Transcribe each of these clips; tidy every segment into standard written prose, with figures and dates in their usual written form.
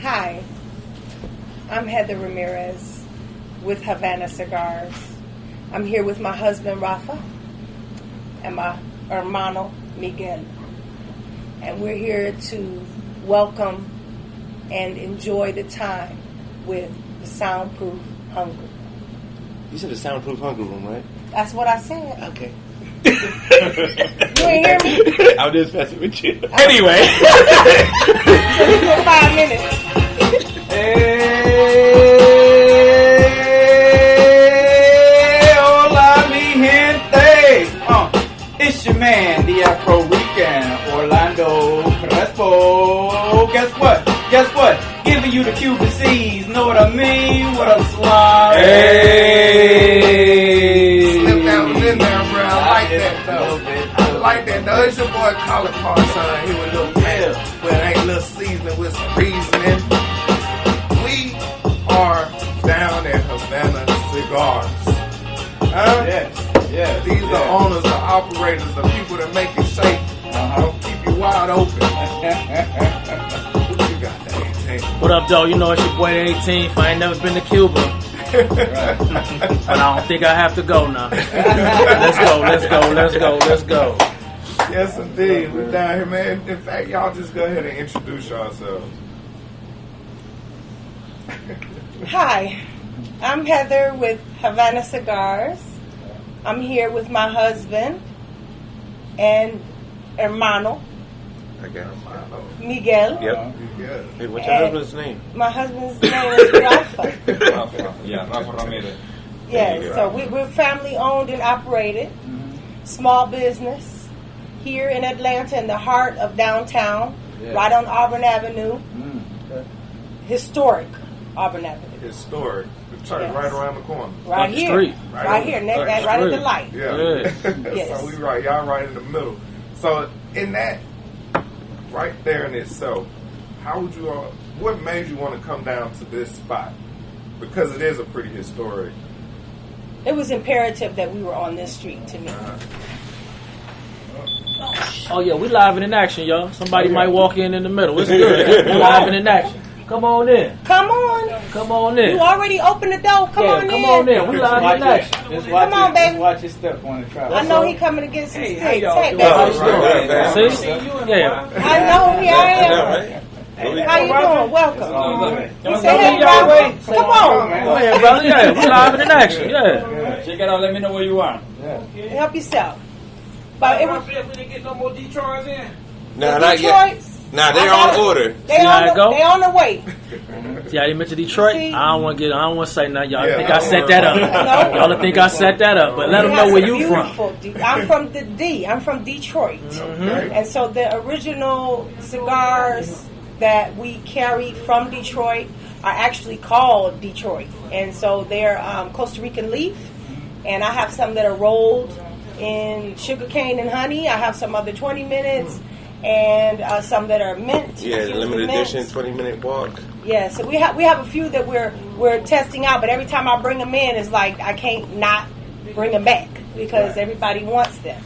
Hi, I'm Heather Ramirez with Havana Cigars. I'm here with my husband Rafa and my hermano Miguel. And we're here to welcome and enjoy the time with the Soundproof Hunger. You said the Soundproof Hunger Room, right? That's what I said. Okay. You ain't hear me? I'm just messing with you. Anyway. So we do 5 minutes. Hey, hola mi gente. It's your man, the Afro-Rican, Orlando Crespo. Guess what? Giving you the Cuban C's, know what I mean? What up, Slime? Hey! Slip that one in there, bro. I like that, though. I like that, though. It's your boy, Collar Parson. He with a little pale, but it ain't a little seasoning with some reasoning. We are down at Havana Cigars. Huh? Yes. These are owners, the operators, the people that make it shake. Don't keep you wide open. What you got, the 18? What up, though? You know it's your boy, the 18th. I ain't never been to Cuba. But I don't think I have to go now. Let's go. Yes, indeed. We're down here, man. In fact, y'all just go ahead and introduce yourselves. Hi, I'm Heather with Havana Cigars. I'm here with my husband and hermano, Miguel. Yep. Yeah. Hey, what's your husband's name? My husband's name is Rafa. Rafa Ramirez. Yeah, so we're family owned and operated. Small business here in Atlanta, in the heart of downtown, right on Auburn Avenue. Historic Auburn Avenue. Historic. The church right around the corner. Right Up the here. street. Right here, right at the light. Yeah. Yes. So we y'all right in the middle. So in that, right there in itself, how would you what made you want to come down to this spot? Because it is a pretty historic. It was imperative that we were on this street to me. Oh, yeah, we live and in action, y'all. Somebody might walk in the middle. It's good. We live and in action. Come on in. Come on. in. You already opened the door. Come on in. We live and in action. Come on, baby. Just watch your step on the trap. I know he coming to get some sticks. Hey, y'all baby. See? Yeah. I know, here I am. How you doing? Welcome. He said, hey, Rafa, come on. Go ahead, brother. Yeah, we live and in action. Yeah. Check it out. Let me know where you are. Help yourself. But it was We didn't get no more Detroits in. Nah, not yet. Nah, they're on order. They on the way. See how you mentioned Detroit? See? I don't want to say nothing. Y'all think I no, set that up. Y'all think I set that up. But let them know where you from. I'm from the D. I'm from Detroit. And so the original cigars that we carry from Detroit are actually called Detroit. And so they're Costa Rican leaf. And I have some that are rolled in sugarcane and honey. I have some other 20 minutes. And some that are mint. Yeah, limited edition, 20-minute walk. Yeah, so we have a few that we're testing out, but every time I bring them in, it's like I can't not bring them back because everybody wants them.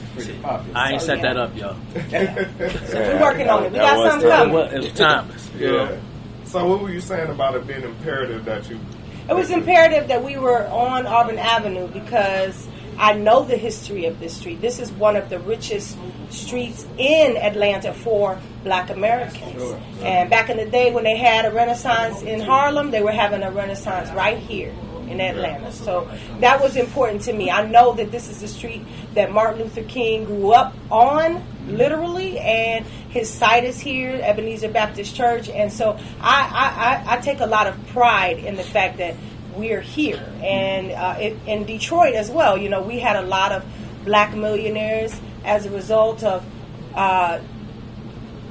I ain't set that up, y'all. So we're working on it. We got something coming. It was timeless. Yeah. So what were you saying about it being imperative that you? It was imperative that we were on Auburn Avenue because I know the history of this street. This is one of the richest streets in Atlanta for Black Americans. And back in the day when they had a renaissance in Harlem, they were having a renaissance right here in Atlanta. So that was important to me. I know that this is the street that Martin Luther King grew up on, literally, and his site is here, Ebenezer Baptist Church. And so I take a lot of pride in the fact that we're here. And in Detroit as well, you know, we had a lot of Black millionaires as a result of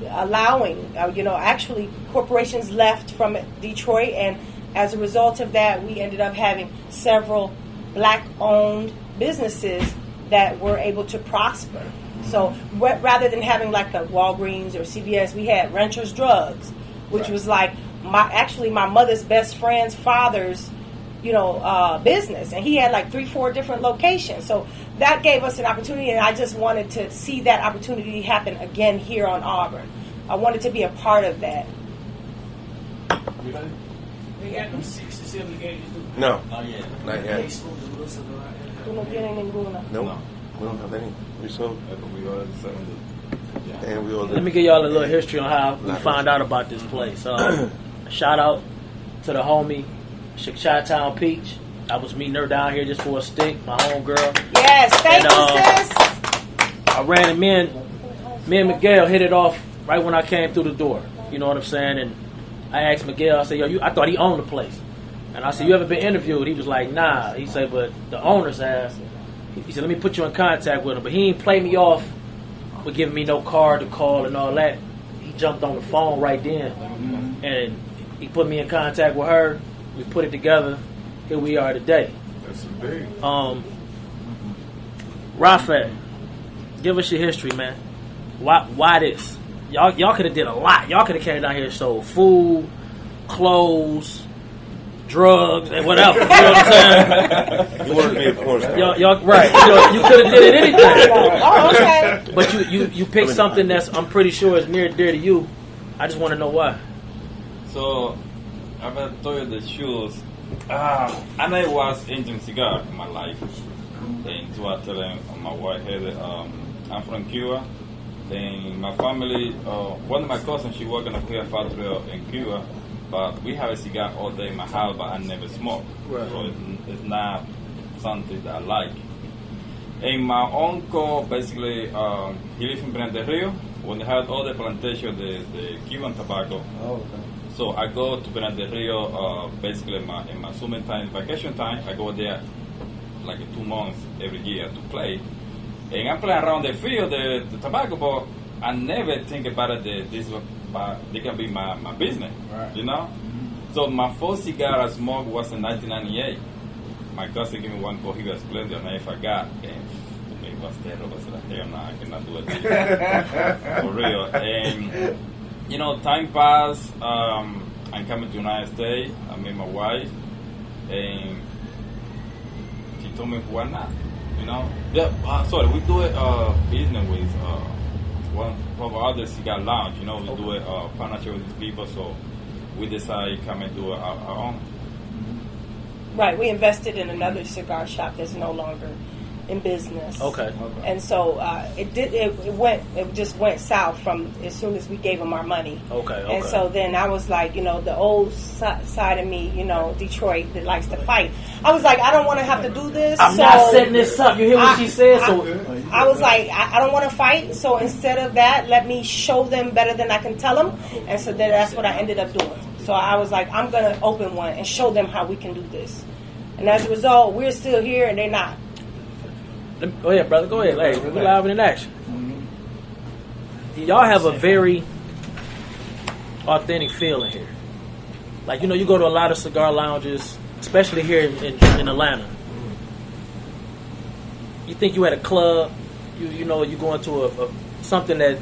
allowing, actually corporations left from Detroit, and as a result of that, we ended up having several Black-owned businesses that were able to prosper. So rather than having like a Walgreens or CVS, we had Rancher's Drugs, which was like my mother's best friend's father's business, and he had like 3-4 different locations. So that gave us an opportunity, and I just wanted to see that opportunity happen again here on Auburn. I wanted to be a part of that. We got them 67 gauges. No, Oh, yeah. not yet. Tú no tienes ninguna. No, we don't have any. We sold. And we ordered. Let me give y'all a little history on how we found out about this place. Shout out to the homie, Chi-Town Peach. I was meeting her down here just for a stick, my homegirl. Yes, thank you, sis. I ran and me and Miguel hit it off right when I came through the door. You know what I'm saying? And I asked Miguel, I said, yo, I thought he owned the place. And I said, you ever been interviewed? He was like, nah. He said, but the owners have. He said, let me put you in contact with him. But he ain't play me off with giving me no card to call and all that. He jumped on the phone right then. And he put me in contact with her. We put it together. Here we are today. That's big. Rafa, give us your history, man. Why this? Y'all could have did a lot. Y'all could have came down here and sold food, clothes, drugs, and whatever. You know what I'm saying? You wanted to be a porn star. Y'all right. You could have did anything. Oh, okay. But you picked something that's I'm pretty sure is near and dear to you. I just want to know why. So, I will tell you the truth. I never was into cigar in my life. And so I tell them, my wife had I'm from Cuba. And my family, one of my cousins, she worked in a beer factory in Cuba. But we have a cigar all day in my house, but I never smoke. Right. So it's not something that I like. And my uncle, basically, he lives in Brenda Rio. When they had all the plantation, the Cuban tobacco. Oh, okay. So I go to Brenda Rio, basically in my summertime, vacation time. I go there like 2 months every year to play. And I play around the field, the tobacco, but I never think about it that they can be my business, Right. you know? So my first cigar I smoked was in 1998. My cousin gave me one Cohiba Splendid and I forgot. And it was terrible. I said, hell no, I cannot do it. For real. And, you know, time passed. I'm coming to the United States. I met my wife. And she told me, why not? You know? Yeah, sorry, we do it business with one of our other cigar lounge. You know, we do it partnership with these people. So we decided to come and do it our own. Right, we invested in another cigar shop that's no longer in business. Okay. And so it just went south from as soon as we gave them our money. Okay. And so then I was like, you know, the old side of me, you know, Detroit that likes to fight. I was like, I don't want to have to do this. I'm not setting this up. You hear what she said? So I was like, I don't want to fight. So instead of that, let me show them better than I can tell them. And so then that's what I ended up doing. So I was like, I'm going to open one and show them how we can do this. And as a result, we're still here and they're not. go ahead, brother. Go ahead. Hey, we're live and in action. Y'all have a very authentic feeling here. Like, you know, you go to a lot of cigar lounges, especially here in Atlanta. You think you at a club, you know, you go into a something that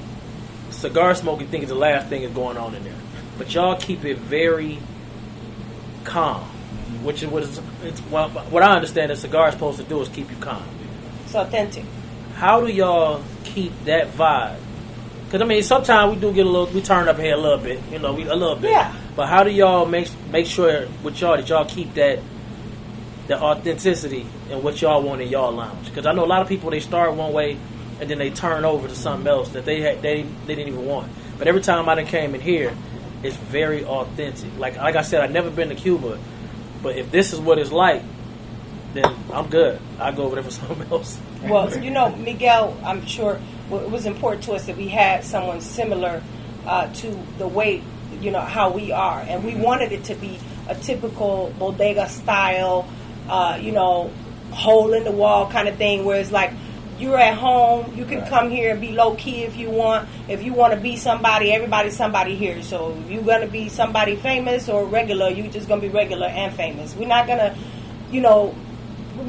cigar smoking think is the last thing is going on in there. But y'all keep it very calm, which is what I understand a cigar is supposed to do is keep you calm. It's authentic. How do y'all keep that vibe? Because I mean, sometimes we do get we turn up here a little bit, you know, a little bit. Yeah. But how do y'all make sure with y'all that y'all keep that authenticity and what y'all want in y'all lounge? Because I know a lot of people, they start one way and then they turn over to something else that they didn't even want. But every time I done came in here, it's very authentic. Like I said, I've never been to Cuba, but if this is what it's like, then I'm good. I'll go over there for something else. Well, you know, Miguel, I'm sure it was important to us that we had someone similar to the way, you know, how we are. And we wanted it to be a typical bodega style, you know, hole in the wall kind of thing where it's like, you're at home, you can come here and be low key if you want. If you want to be somebody, everybody's somebody here. So if you're going to be somebody famous or regular, you're just going to be regular and famous. We're not going to, you know,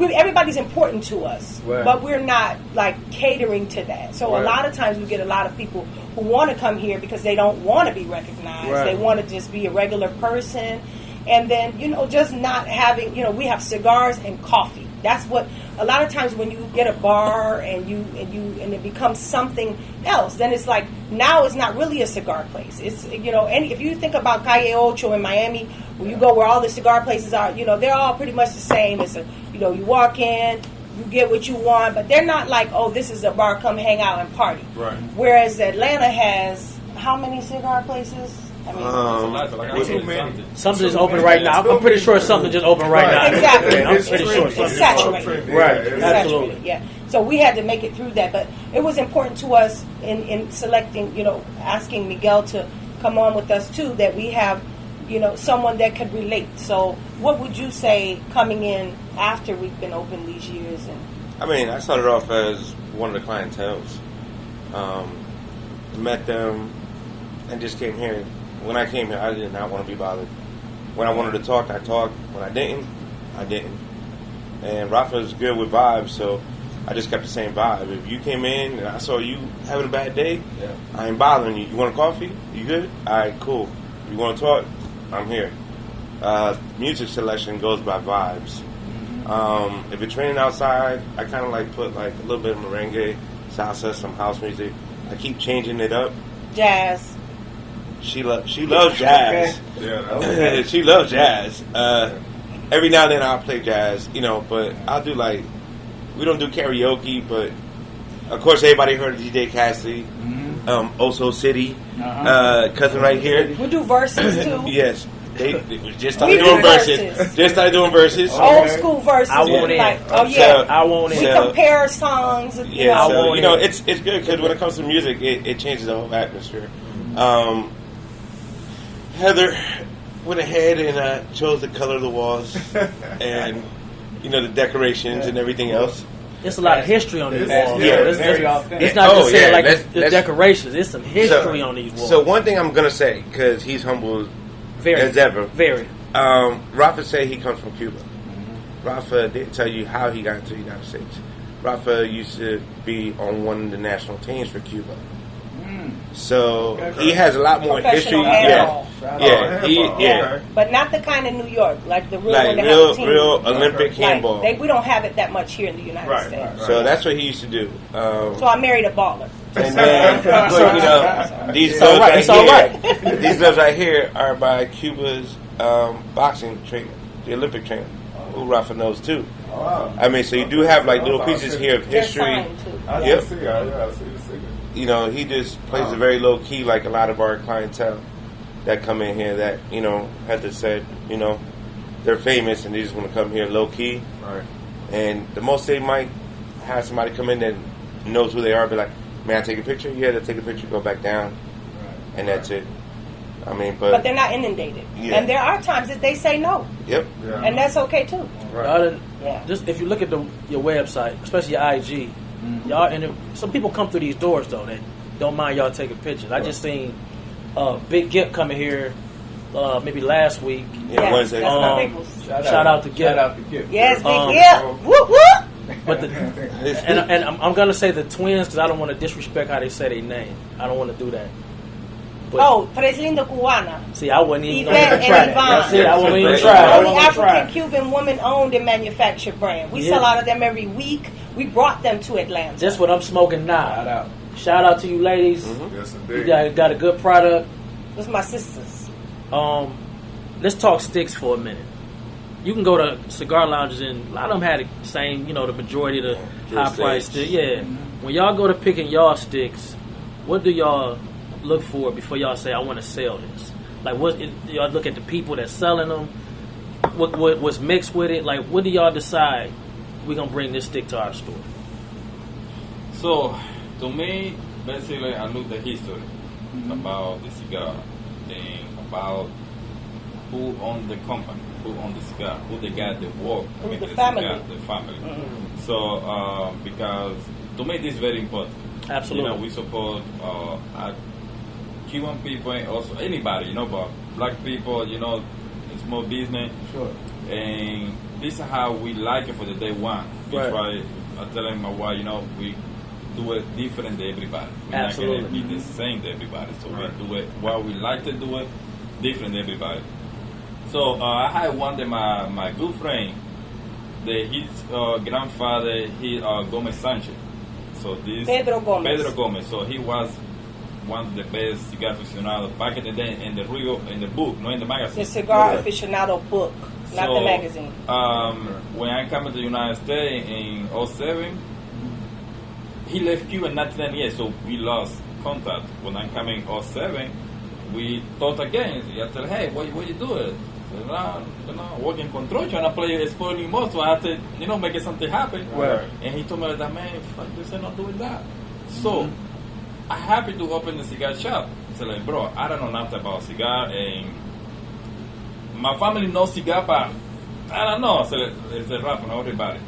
everybody's important to us, but we're not like catering to that. So a lot of times we get a lot of people who want to come here because they don't want to be recognized. They want to just be a regular person. And then, you know, just not having, you know, we have cigars and coffee. That's what a lot of times when you get a bar and it becomes something else, then it's like now it's not really a cigar place. It's and if you think about Calle Ocho in Miami, when you go where all the cigar places are, they're all pretty much the same. It's you walk in, you get what you want, but they're not like, oh, this is a bar, come hang out and party. Right. Whereas Atlanta has how many cigar places? I mean, something is open right now. I'm pretty sure something just open right now. Exactly. I'm pretty sure It's saturated. Right. It's Absolutely. saturated, yeah. So we had to make it through that, but it was important to us in selecting, asking Miguel to come on with us too, that we have, someone that could relate. So what would you say coming in after we've been open these years? I mean, I started off as one of the clientels. Met them and just came here. When I came here, I did not want to be bothered. When I wanted to talk, I talked. When I didn't, I didn't. And Rafa's good with vibes, so I just kept the same vibe. If you came in and I saw you having a bad day, I ain't bothering you. You want a coffee? You good? All right, cool. You want to talk? I'm here. Music selection goes by vibes. If it's raining outside, I kind of like put like a little bit of merengue, salsa, some house music. I keep changing it up. Jazz. She loves jazz. Yeah, she loves jazz. Every now and then I'll play jazz, but I'll do we don't do karaoke, but of course everybody heard of DJ Cassidy, Oso City, cousin right here. We do verses too. Yes. They just started doing verses. Just started doing verses. Old school verses. I want in. I want in. We compare songs. Yeah, it's good because when it comes to music, it changes the whole atmosphere. Heather went ahead and chose the color of the walls and the decorations and everything else. There's a lot of history on these walls. It's not just saying it's decorations. There's some history on these walls. So one thing I'm gonna say, because he's humble as ever. Very. Rafa said he comes from Cuba. Rafa didn't tell you how he got into the United States. Rafa used to be on one of the national teams for Cuba. So he has a lot more history. But not the kind of New York, like the real like one that real, have a team. real Olympic handball. We don't have it that much here in the United States. So that's what he used to do. So I married a baller. And then, these gloves these gloves right here are by Cuba's boxing trainer, the Olympic trainer, who Rafa knows too. I mean, so you do have like little pieces here of history. I see the cigar. He just plays it very low key, like a lot of our clientele that come in here that, Heather said, they're famous and they just want to come here low key. Right. And the most they might have somebody come in that knows who they are, be like, may I take a picture? Yeah, they'll take a picture, go back down, and that's it. I mean, but they're not inundated. Yeah. And there are times that they say no. Yep. Yeah. And that's okay too. Right. Yeah. Just if you look at your website, especially your IG, some people come through these doors though that don't mind y'all taking pictures. I just seen Big Gip coming here maybe last week. Yeah, Wednesday. Shout out to Gip. Yes, Big Gip. Whoop whoop. But and I'm gonna say the twins because I don't want to disrespect how they say their name. I don't want to do that. But, Tres Linda Cubana. See, I wouldn't even Yvette try and that. That's it. Yvonne. I wouldn't even try. Only African-Cuban woman-owned and manufactured brand. We sell out of them every week. We brought them to Atlanta. That's what I'm smoking now. Shout out to you ladies. Yes, You indeed. got a good product. Those my sisters. Let's talk sticks for a minute. You can go to cigar lounges and a lot of them had the same, the majority of the high price stick. Yeah. When y'all go to picking y'all sticks, what do y'all look for before y'all say I want to sell this? Like, what y'all look at the people that's selling them? What's mixed with it? Like, what do y'all decide we're gonna bring this stick to our store? So, to me, basically, I look the history about the cigar, and about who owned the company, who owned the cigar, who the guy that worked with the family. cigar, the family. So, because to me, this is very important. Absolutely. We support Cuban people and also anybody, but black people, it's more business. Sure. And this is how we like it for the day one. We try, I'm telling my wife, we do it different than everybody. We're Absolutely. not going to be the same to everybody. So we do it while we like to do it, different than everybody. So I had one day my good friend, his grandfather, Gomez Sanchez. So this Pedro Gomez. So he was one of the best cigar aficionados back in the day in the book, not in the magazine. The Cigar Aficionado book, not the magazine. When I came to the United States in 2007, he left Cuba in 1998, so we lost contact. When I came in 2007, we talked again. I said, hey, what you doing? Working control, trying to play spoiling more, so I had to, make something happen. Right. And he told me that, man, fuck this, I'm not doing that. So, I'm happy to open the cigar shop. So like, bro, I don't know nothing about cigar, and my family knows cigar, but I don't know. So it's a Rafa, not everybody.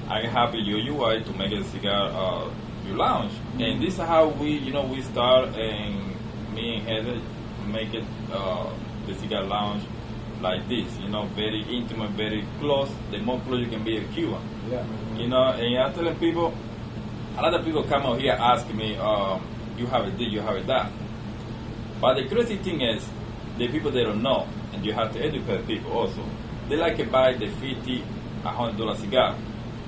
I'm happy you are to make a cigar you lounge, and this is how we start, and me and Heather make it the cigar lounge like this, very intimate, very close. The more close you can be a Cuban. Yeah. And I'm telling people, a lot of people come out here asking me, you have it this, you have it that. But the crazy thing is, the people they don't know, and you have to educate people also. They like to buy the $50, $100 cigar.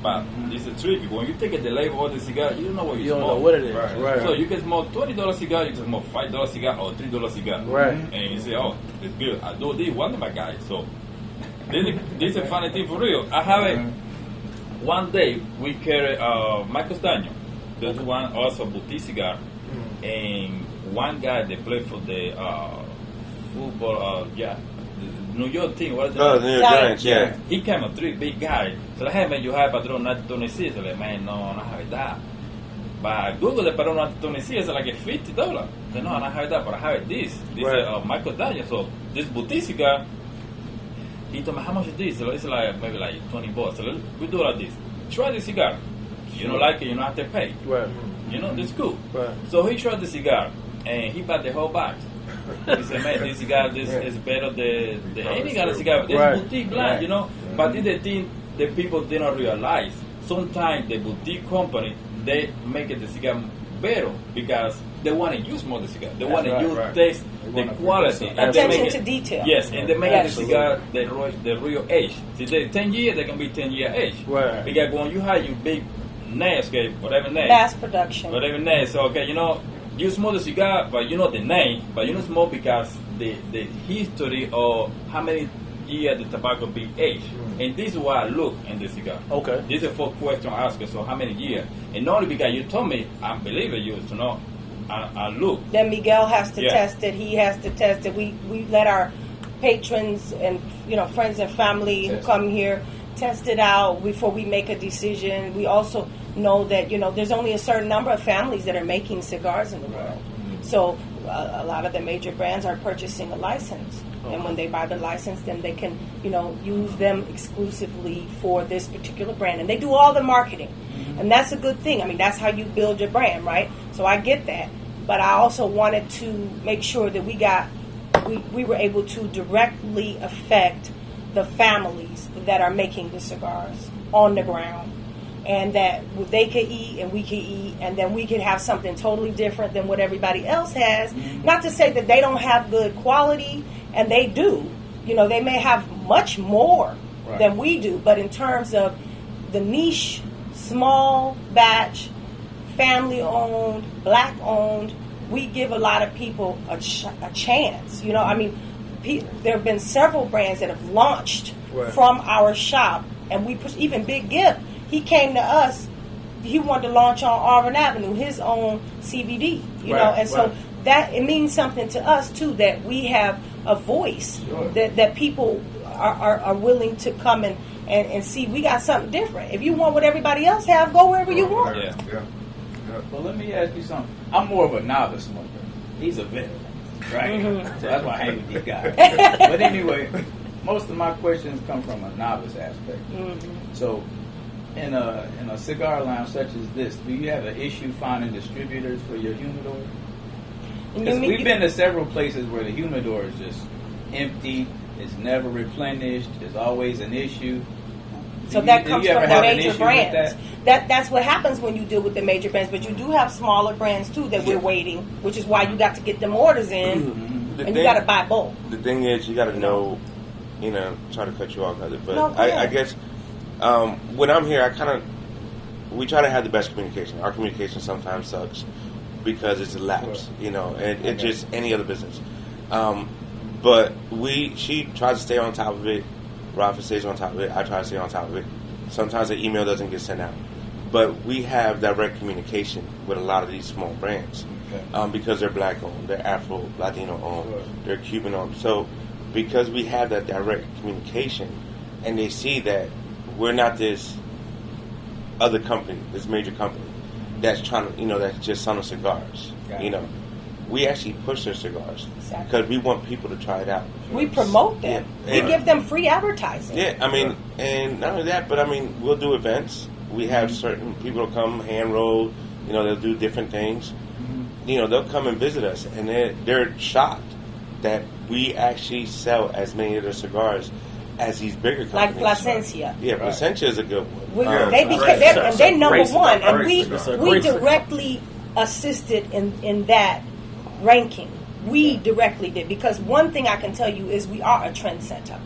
But this is tricky. When you take the label of the cigar, you don't know what you don't smoke. know what it is. Right. So you can smoke $20 cigar, you can smoke $5 cigar, or $3 cigar. Right. And you say, oh, it's good. I do this one of my guys. So this is a funny thing for real. I have it. One day we carry Mike Costaño. There's one also boutique cigar, and one guy they play for the football. The New York team. What is it? Oh, the New York Giants. Yeah. He came a big guy. So like, hey man, you have Padron 1926. So like, man, no, I don't have that. But Google the Padron 1926 is like $50. So no, I don't have that, but I have this. This Right. is Michael Daniel. So this boutique cigar. He told me, how much is this? So it's like maybe like $20. So we do like this. Try the cigar. You don't like it, you don't have to pay. Right. That's cool. Right. So he tried the cigar, and he bought the whole box. He said, man, this cigar is better than any kind of cigar. This Right. boutique blind, But this is the thing that people didn't realize. Sometimes the boutique company, they make the cigar better because they want to use more the cigar. They want to taste the quality. And they Attention make to detail. Yes, and they make Yes. the cigar the real age. See, they 10 years, they can be 10-year age. Right. Because when you have your big names, okay, whatever name. Mass production. Whatever name. So, okay, you smoke the cigar, but you know the name, but you don't smoke because the history or how many years the tobacco be aged. And this is what I look in the cigar. Okay. This is a first question I ask you, so how many years? And not only because you told me, I believe you, to know, I look. Then Miguel has to Yeah. test it. He has to test it. We let our patrons and friends and family who come here test it out before we make a decision. We also know that there's only a certain number of families that are making cigars in the world. So a lot of the major brands are purchasing a license, and when they buy the license, then they can use them exclusively for this particular brand, and they do all the marketing, and that's a good thing. I mean, that's how you build your brand, right? So I get that, but I also wanted to make sure that we were able to directly affect the families that are making the cigars on the ground, and that they could eat and we could eat, and then we could have something totally different than what everybody else has. Not to say that they don't have good quality, and they do. They may have much more than we do, but in terms of the niche, small batch, family owned, black owned, we give a lot of people a chance. There have been several brands that have launched from our shop, and we push. Even Big Gift, he came to us. He wanted to launch on Auburn Avenue his own CBD. So that it means something to us too, that we have a voice, that people are willing to come and see. We got something different. If you want what everybody else have, go wherever you want. Yeah. Well, let me ask you something. I'm more of a novice smoker. He's a veteran, right? So that's why I hang with these guys. But anyway, most of my questions come from a novice aspect. So, in a cigar lounge such as this, do you have an issue finding distributors for your humidor? Because we've been to several places where the humidor is just empty. It's never replenished. There's always an issue. So that comes from the major brands. That? That's what happens when you deal with the major brands. But you do have smaller brands too that we're waiting, which is why you got to get them orders in, and you got to buy bulk. The thing is, you got to know, try to cut you off, but No, I guess When I'm here, we try to have the best communication. Our communication sometimes sucks because it's a lapse, and it's just any other business. But she tries to stay on top of it. Rafa stays on top of it. I try to stay on top of it. Sometimes the email doesn't get sent out. But we have direct communication with a lot of these small brands because they're black owned, they're Afro Latino owned, they're Cuban owned. So because we have that direct communication, and they see that we're not this other company, this major company that's trying to, that's just selling cigars. We actually push their cigars because we want people to try it out. We promote them. We give them free advertising. Yeah, and not only that, but we'll do events. We have certain people come hand roll. They'll do different things. They'll come and visit us, and they're shocked that we actually sell as many of their cigars as these bigger companies. Like Plasencia. Yeah, Plasencia is a good one. They're number one, and we directly assisted in that ranking. We directly did, because one thing I can tell you is we are a trendsetter.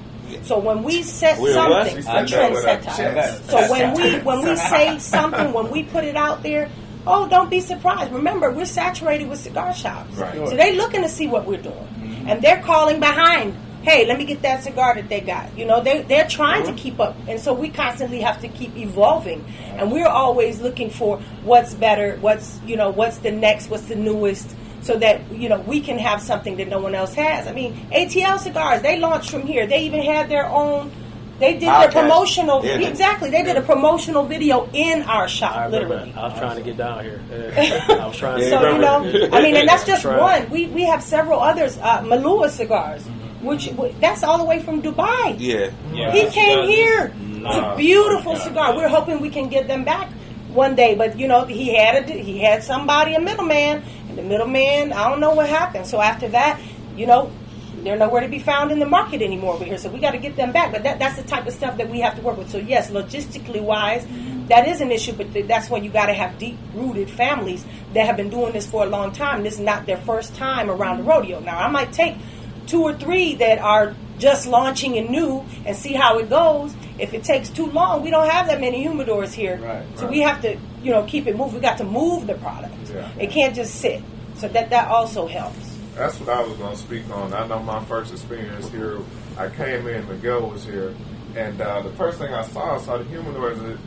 So when we set something, a trendsetter. So when we say something, when we put it out there, don't be surprised. Remember, we're saturated with cigar shops, so they're looking to see what we're doing, and they're calling behind. Hey, let me get that cigar that they got. They're trying to keep up, and so we constantly have to keep evolving, and we're always looking for what's better, what's the next, what's the newest, so that we can have something that no one else has. ATL Cigars, they launched from here. They even had their own. They did their promotional. Exactly, they did a promotional video in our shop, literally. I was trying to get down here. I was trying to. So and that's just one. We have several others. Malua Cigars, which that's all the way from Dubai. Yeah. He came here. It's a beautiful cigar. We're hoping we can get them back one day, but he had somebody, a middleman, and the middleman, I don't know what happened. So after that, they're nowhere to be found in the market anymore over here. So we got to get them back. But that's the type of stuff that we have to work with. So yes, logistically wise, that is an issue. But that's when you got to have deep-rooted families that have been doing this for a long time. This is not their first time around the rodeo. Now, I might take 2 or 3 that are just launching and new and see how it goes. If it takes too long, we don't have that many humidors here. So we have to, keep it moved. We got to move the product. It can't just sit. So that also helps. That's what I was going to speak on. I know my first experience here, I came in, Miguel was here, and the first thing I saw the humidors.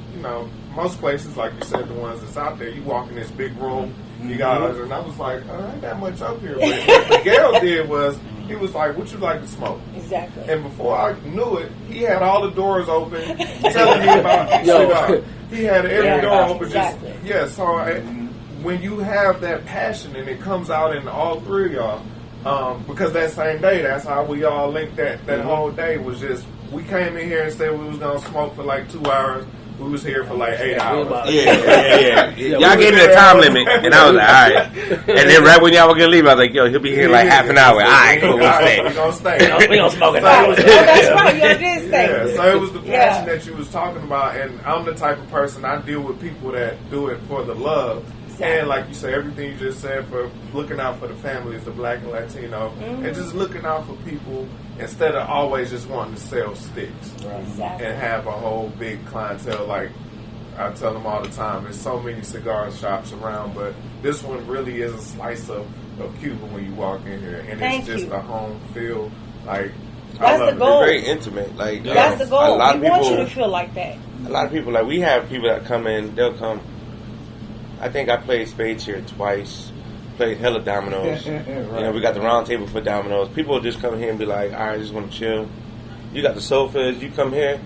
Most places, like you said, the ones that's out there, you walk in this big room, you got others, and I was like, ain't that much up here. But what Miguel did was, he was like, what you like to smoke? Exactly. And before I knew it, he had all the doors open, telling me about the cigar. He had every door open. Exactly. When you have that passion and it comes out in all 3 of y'all, because that same day, that's how we all linked that whole day was just, we came in here and said we was going to smoke for like 2 hours. We was here for like 8 hours. Yeah. Y'all gave me the time limit, and I was like, all right. And then right when y'all were going to leave, I was like, he'll be here like half an hour. All right, cool, we'll stay. We're going to stay. We going to smoke it. That's right, you did stay. So it was the passion that you was talking about, and I'm the type of person, I deal with people that do it for the love. And like you say, everything you just said, for looking out for the families, the black and Latino, and just looking out for people instead of always just wanting to sell sticks and have a whole big clientele. Like I tell them all the time, there's so many cigar shops around, but this one really is a slice of Cuba when you walk in here, and it's just a home feel. Like that's the goal. It's very intimate. Like that's the goal. We want you to feel like that. A lot of people, like we have people that come in, they'll come. I think I played spades here twice. Played hella dominoes. We got the round table for dominoes. People will just come here and be like, all right, I just want to chill. You got the sofas. You come here.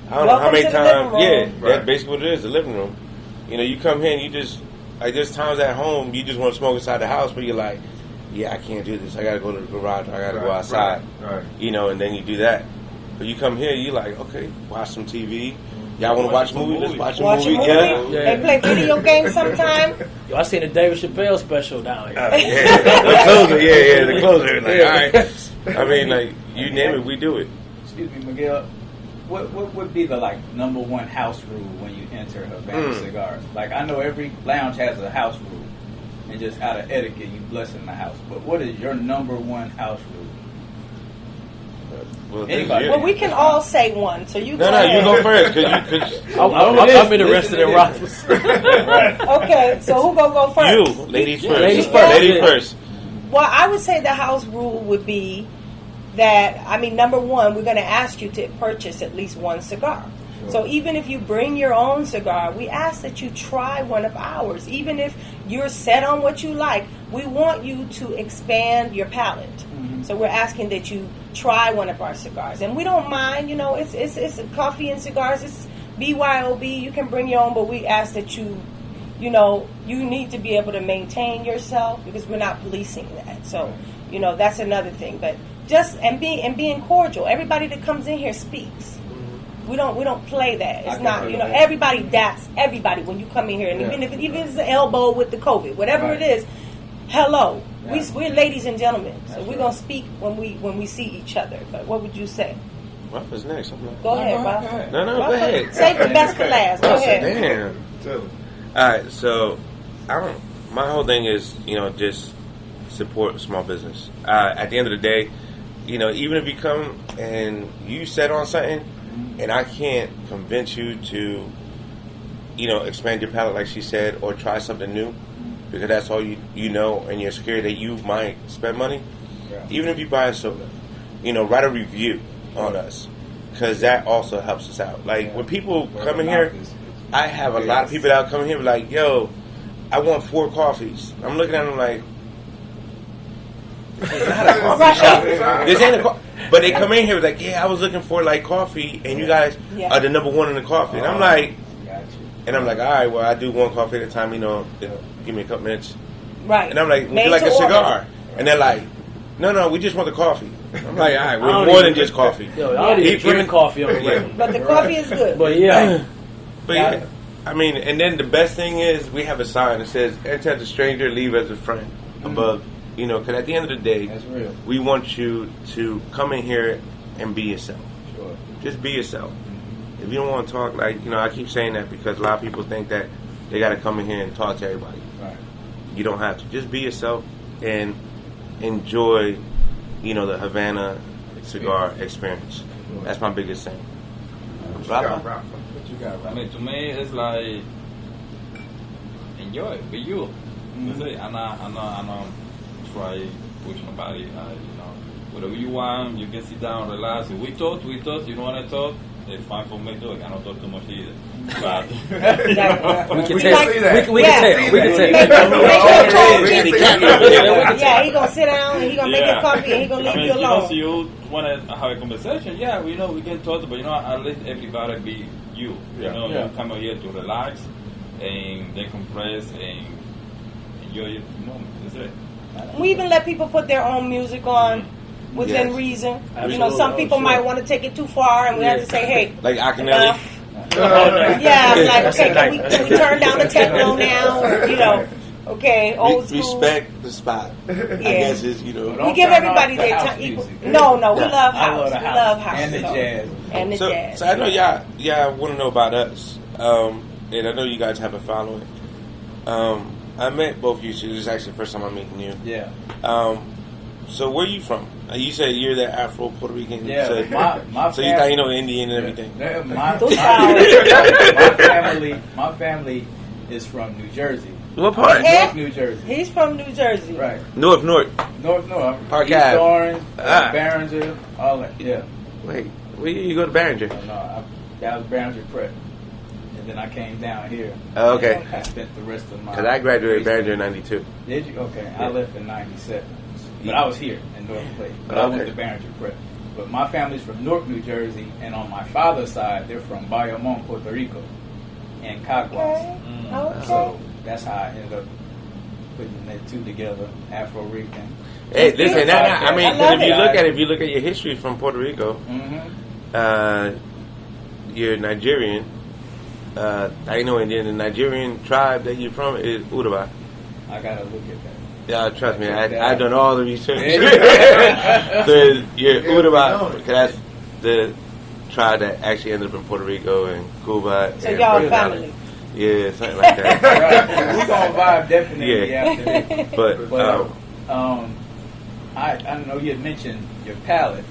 I don't know how many times. That's basically what it is, the living room. You come here and you just, like there's times at home you just want to smoke inside the house, but you're like, I can't do this. I got to go to the garage. I got to go outside. And then you do that. But you come here, you like, okay, watch some TV. Y'all want to watch a movie? Let's watch a movie. Yeah. They play video games sometime. I seen the David Chappelle special down here. The closer. The closer. Like, all right. Like, you name it, we do it. Excuse me, Miguel. What would be the number one house rule when you enter Havana Cigars? Like, I know every lounge has a house rule, and just out of etiquette, you bless in the house. But what is your number one house rule? Well, Anybody. Well, we can all say one. So you go No, ahead. you go first. Cause I'm interested in Rafa's. Okay, so who gonna go first? you, ladies first. Ladies first. Ladies first. Well, I would say the house rule would be that, I mean, number one, we're going to ask you to purchase at least one cigar. So even if you bring your own cigar, we ask that you try one of ours. Even if you're set on what you like, we want you to expand your palate. So we're asking that you try one of our cigars. And we don't mind, you know, it's coffee and cigars. It's BYOB. You can bring your own, but we ask that you know, you need to be able to maintain yourself because we're not policing that. So, you know, that's another thing. But just being cordial. Everybody that comes in here speaks. We don't play that. It's not, you know, everybody daps everybody when you come in here, and even if it's an elbow with the COVID, whatever it is, hello. We're ladies and gentlemen, so we're gonna speak when we see each other. But what would you say? Rafa's next. Go ahead, Rafa. No, go ahead. Save the best for last. Go ahead. Damn. All right, so my whole thing is, you know, just support small business. At the end of the day, you know, even if you come and you set on something, and I can't convince you to, you know, expand your palate like she said, or try something new, because that's all you know, and you're scared that you might spend money. Even if you buy a soda, you know, write a review on us, because that also helps us out. Like when people come in here, I have a lot of people that come in here like, yo, I want 4 coffees. I'm looking at them like, this is not a coffee shop. This ain't a coffee. But they come in here like, yeah, I was looking for like coffee, and you guys are the number one in the coffee. And I'm like, all right, well, I do 1 coffee at a time, you know, give me a couple minutes. Right. And I'm like, would you like a cigar? And they're like, no, we just want the coffee. I'm like, all right, we're more than just coffee. Yo, I don't even drink coffee on the regular. But the coffee is good. But yeah. I mean, and then the best thing is we have a sign that says, enter as a stranger, leave as a friend above. You know, because at the end of the day, that's real. We want you to come in here and be yourself. Sure. Just be yourself. If you don't want to talk, like, you know, I keep saying that because a lot of people think that they got to come in here and talk to everybody. Right. You don't have to. Just be yourself and enjoy, you know, the Havana cigar experience. That's my biggest thing. Rafa? What you got, I Rafa? mean, to me, it's like enjoy it, be you. That's it. I'm not try push nobody. You know, whatever you want, you can sit down, relax. If we talk. You don't want to talk, it's fine for me too. I cannot talk too much either. But we can tell. We can tell. Yeah, he gonna sit down and he gonna make a coffee and he gonna leave you alone. So you want to have a conversation? Yeah, we know we can talk, but you know, at least everybody be you. You know, you come out here to relax and decompress and enjoy your moment. That's it. We even let people put their own music on within reason. You know, some people might want to take it too far, and we have to say, hey, like Akinelli. Yeah, I'm like, okay, can we turn down the techno now? You know, okay, old school. Respect the spot. I guess is, you know. We give everybody their time. No, we love house. We love house. And the jazz. And the jazz. So I know y'all want to know about us, and I know you guys have a following. I met both of you, so this is actually the first time I'm meeting you. Yeah. So where are you from? You said you're the Afro Puerto Rican. Yeah, so, my so you thought you know Indian and everything. My family is from New Jersey. What part? North New Jersey. He's from New Jersey. Right. North. North. Park East Ave. Orange, Barringer, all that. Yeah. Wait, where you go to Barringer? No, that was Barringer Prep. And then I came down here. Oh, okay. I spent the rest of my... Because I graduated Barringer in 92. Did you? Okay. Yeah. I left in 97. But I was here in North Plate. But I went to Barringer Prep. But my family's from Newark, New Jersey. And on my father's side, they're from Bayamon, Puerto Rico. And Caguas. Okay. So that's how I ended up putting the two together, Afro-Rican. Hey, listen, I mean, if you look at your history from Puerto Rico, you're Nigerian. I know Indian. The Nigerian tribe that you're from is Uraba. I gotta look at that. Yeah, trust me, I've done all the research. So you're Uraba, because that's the tribe that actually ended up in Puerto Rico and Cuba. So y'all family. Yeah, something like that. Right. We're gonna vibe definitely after this. But I know you had mentioned your palate.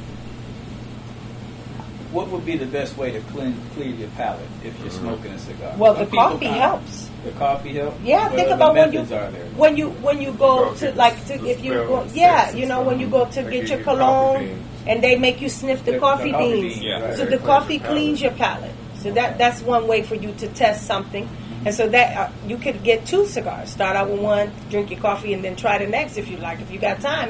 What would be the best way to cleave your palate if you're smoking a cigar? Well, Some the people coffee kinda- helps. The coffee helps. Yeah, What think other about methods are there? when you go to if you go when you go to They get give your you coffee cologne beans. and they make you sniff the coffee beans. Yeah. So the coffee cleans your palate. So that's one way for you to test something. And so that you could get 2 cigars. Start out with one, drink your coffee, and then try the next if you like. If you got time,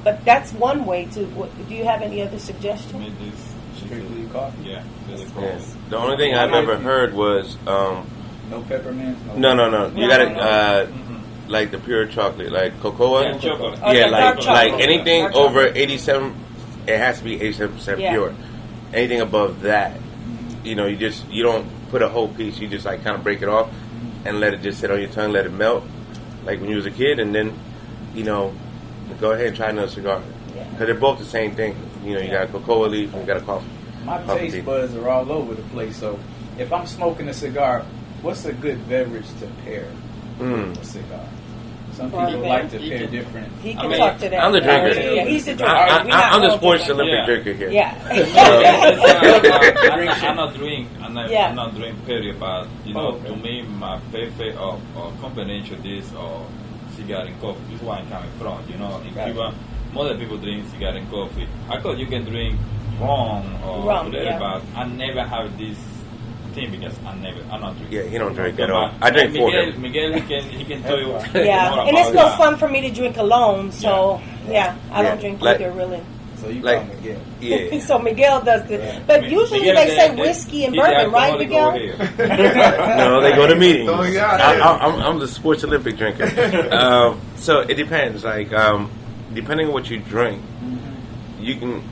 But that's one way to. Do you have any other suggestions? Made this Strictly coffee. Yeah, really coffee. Yes. The only thing I've ever heard was No peppermint. no. You got No. to like the pure chocolate, like cocoa. Yeah, chocolate. Oh, Yeah, yeah, dark like chocolate. anything Dark over chocolate. 87, it has to be 87% Yeah. pure. Anything above that, you don't put a whole piece. You just like kind of break it off and let it just sit on your tongue, let it melt, like when you was a kid, and then go ahead and try another cigar because they're both the same thing. You got a cocoa leaf and you got a coffee. My Coffee taste bean. buds are all over the place. So if I'm smoking a cigar, what's a good beverage to pair with a cigar? Some people like to pair different. He I can mean, talk to that. I'm the drinker. Yeah, he's the drinker. I'm the not sports drinking. Olympic Yeah. drinker here. Yeah. I'm not doing. I'm not doing period, but to me, my perfect or combination this or cigar and coffee. This is where I'm coming from. In Cuba, most people drink cigar and coffee. I thought you can drink rum or whatever, but I never have this thing because I'm not drinking. Yeah, he don't drink at all. I drink for him. Miguel, he can tell you. Yeah, more and it's about no that. fun for me to drink alone. So I don't drink Like- either really. So you Like- call Miguel. Yeah. So Miguel does the, but usually Miguel, they say the- whiskey and he's the bourbon, right, alcoholic Miguel? over here. No, they go to meetings. Oh, yeah. I'm the sports Olympic drinker. So it depends. Like, depending on what you drink, you can.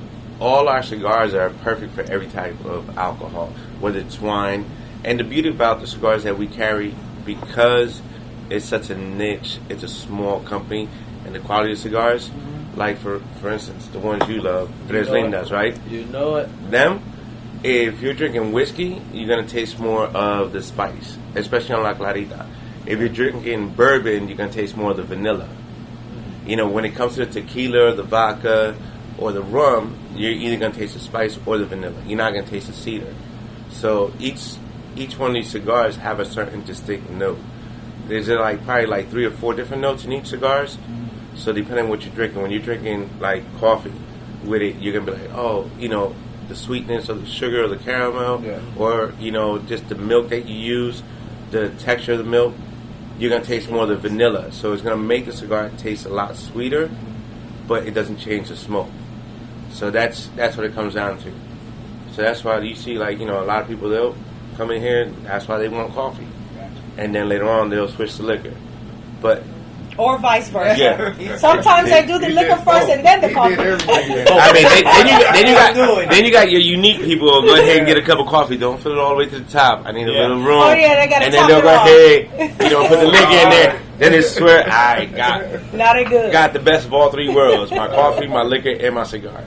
All our cigars are perfect for every type of alcohol, whether it's wine. And the beauty about the cigars that we carry, because it's such a niche, it's a small company, and the quality of cigars, like for instance, the ones you love, Tres Lindas, right? You know it. Them, if you're drinking whiskey, you're going to taste more of the spice, especially on La Clarita. If you're drinking bourbon, you're going to taste more of the vanilla. When it comes to the tequila, the vodka, or the rum, you're either going to taste the spice or the vanilla. You're not going to taste the cedar. So each one of these cigars have a certain distinct note. There's probably 3 or 4 different notes in each cigars. So depending on what you're drinking, when you're drinking like coffee with it, you're going to be like, the sweetness of the sugar or the caramel, or, just the milk that you use, the texture of the milk, you're going to taste more of the vanilla. So it's going to make the cigar taste a lot sweeter, but it doesn't change the smoke. So that's what it comes down to. So that's why you see, a lot of people, they'll come in here, and that's why they want coffee. And then later on, they'll switch to liquor. But Or vice versa. Yeah. Sometimes I do the He liquor did first both. and then the He coffee. did everything. I mean, then you got your unique people. Go ahead and get a cup of coffee. Don't fill it all the way to the top. I need a little room. Oh, yeah, they gotta and then top they'll it go off. ahead, put the liquor in there. Then they swear, I Not a good. got the best of all 3 worlds: my coffee, my liquor, and my cigar.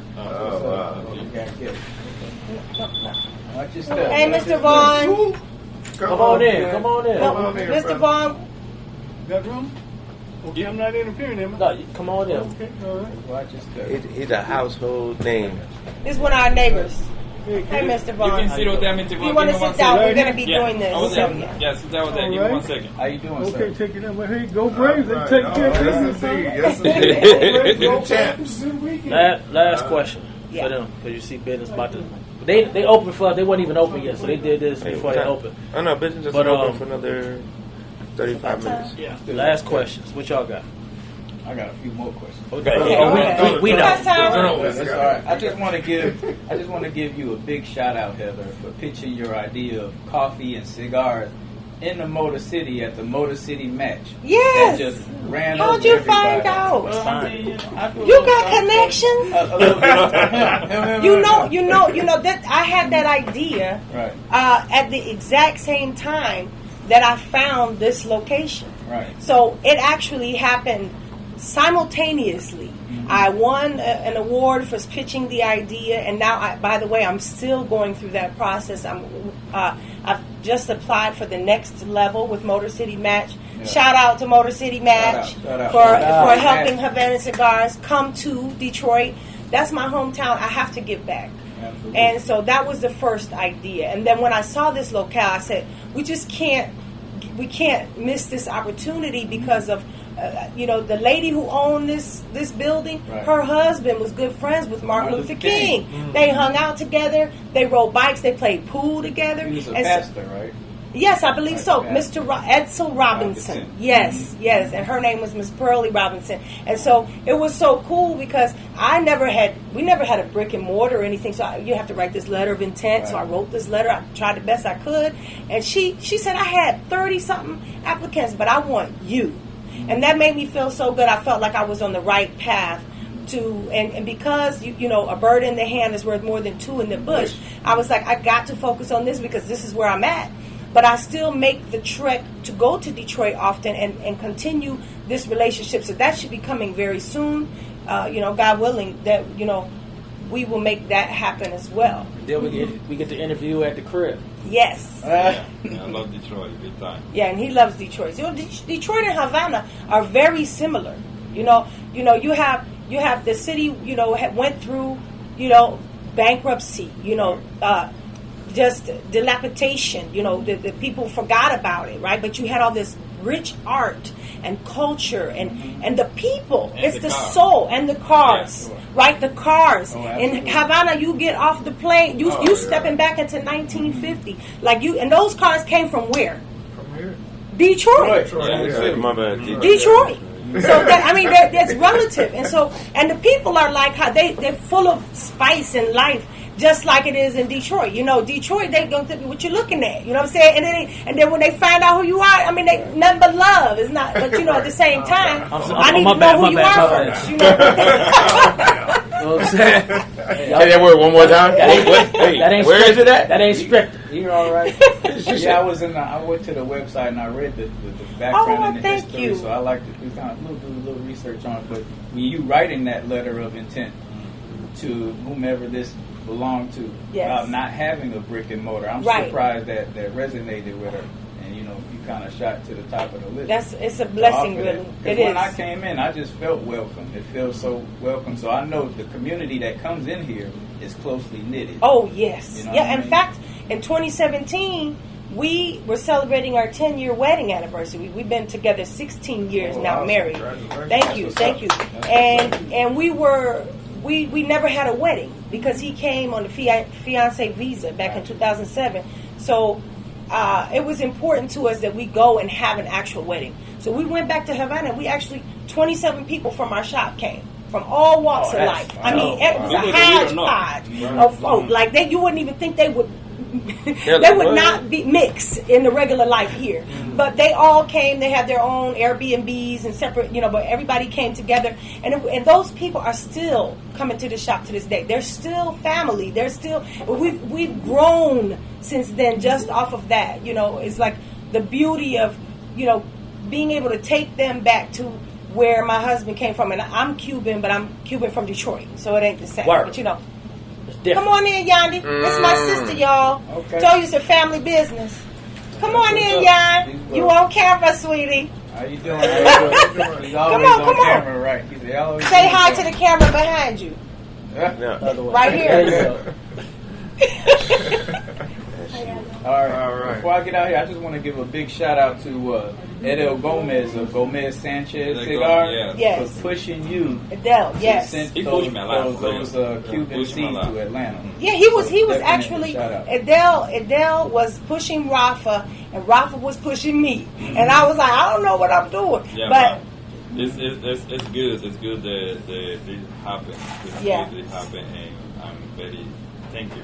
Watch your step. Hey, Mr. Vaughn. Come on in. man. Come on in. No, on in, Mr. brother. Vaughn. Got room? Okay, I'm not interfering, am I? No, come on in. Okay, all right. Watch your step. He's a household name. This is one of our neighbors. Hey, Mr. You Vaughn. can sit over there, Mr. If you want to sit down, we're going to be doing this. Over there. So, yeah. Yeah, sit down over there. Give me Alright. 1 second. How you doing, Okay, sir? take it up. Well, hey, go Braves. They take care of Yes, business. indeed. Yes, indeed. Good champs. Last question Yeah. for them, because you see business about to. They opened for us. They weren't even open yet, so they did this before they opened. I know business is But, open for another 35 minutes. Yeah. Last questions. What y'all got? I got a few more questions. Okay. Okay, Oh, okay. we know. Last time. No, no. That's all right. I just want to give you a big shout out, Heather, for pitching your idea of coffee and cigars in the Motor City at the Motor City match. Yes. That just ran How'd over you everybody. find out? Well, I mean, I do a You little got something. connections? A little bit. You know that I had that idea Right. at the exact same time that I found this location. Right. So it actually happened simultaneously. I won an award for pitching the idea, and now, by the way, I'm still going through that process. I've just applied for the next level with Motor City Match. Yeah. Shout out to Motor City Match Shout out. for Shout out. helping Havana Cigars come to Detroit. That's my hometown. I have to give back. Absolutely. And so that was the first idea. And then when I saw this locale, I said, we can't miss this opportunity because of, the lady who owned this building, Right. her husband was good friends with Martin Luther King. They hung out together, they rode bikes, they played pool together. He was a And so- pastor, right? Yes, I believe so. Okay. Mr. Edsel Robinson. Yes, yes. And her name was Miss Pearlie Robinson. And so it was so cool because we never had a brick and mortar or anything. So you have to write this letter of intent. So I wrote this letter. I tried the best I could. And she said, I had 30-something applicants, but I want you. And that made me feel so good. I felt like I was on the right path. And because a bird in the hand is worth more than two in the bush, I was like, I got to focus on this because this is where I'm at. But I still make the trek to go to Detroit often and continue this relationship. So that should be coming very soon. God willing, that we will make that happen as well. Then we get to interview at the crib. Yes. Yeah, I love Detroit, big time. Yeah, and he loves Detroit. So Detroit and Havana are very similar. You have the city. Went through bankruptcy. Just dilapidation. The people forgot about it, right? But you had all this rich art and culture and the people. And it's the the car. soul and the cars, Yeah, sure. right? The cars. Oh, In absolutely. Havana, you get off the plane. You stepping back into 1950, and those cars came from where? From here. Detroit. Detroit. My bad. Detroit. So that's relative, and the people are like how they're full of spice and life, just like it is in Detroit. Detroit, they gonna think what you're looking at. You know what I'm saying? And then when they find out who you are, they nothing but love. It's not, but at the same time, I need to know who you are first. You know what I'm saying? Say that word one more time. That ain't Where is scripted. it at? That ain't scripted. You're all right. Yeah, I went to the website and I read the background and the thank history, you. so I like to do a little research on it. But when you writing that letter of intent to whomever this belonged to, Yes. about not having a brick and mortar, I'm Right. surprised that resonated with her, and you kind of shot to the top of the list. it's a blessing, To offer really. that. It 'Cause is. when I came in, I just felt welcome. It feels so welcome. So I know the community that comes in here is closely knitted. Oh, yes. You know Yeah, what I in mean? fact, in 2017, we were celebrating our 10-year wedding anniversary. We've been together 16 years now, awesome. married. Congratulations. Thank you. That's And we never had a wedding because he came on the fiance visa back in 2007. So it was important to us that we go and have an actual wedding. So we went back to Havana. We actually, 27 people from our shop came. From all walks of life. I mean, it was a hodgepodge of folk. Like you wouldn't even think they would. They would not be mixed in the regular life here, but they all came. They had their own Airbnbs and separate, but everybody came together, and those people are still coming to the shop to this day. They're still family. They're still. We've grown since then, just off of that. It's like the beauty of being able to take them back to where my husband came from, and I'm Cuban, but I'm Cuban from Detroit, so it ain't the same. Word. But It's different. come on in, Yandy. This is my sister, y'all. Okay. Told you it's a family business. Come on That's in, what's Yan. up. You on camera, sweetie. How you doing? He's always on, come on. camera, right? He's always Say on hi to camera. the camera behind you. Yeah. Other way. Right here. There you go. All right. All right. Before I get out here, I just want to give a big shout out to Edel Gomez of Gomez Sanchez Edel Cigar Gomez, yes. for pushing you Adele, yes. to send He those, pushed me a lot. those Cuban Pushed me a seeds lot. to Atlanta. Yeah, he was Definitely actually shout out. Adele was pushing Rafa, and Rafa was pushing me, and I was like, I don't know what I'm doing, Yeah, but it's good. It's good that it happened. Yeah. It happened, and I'm very thank you.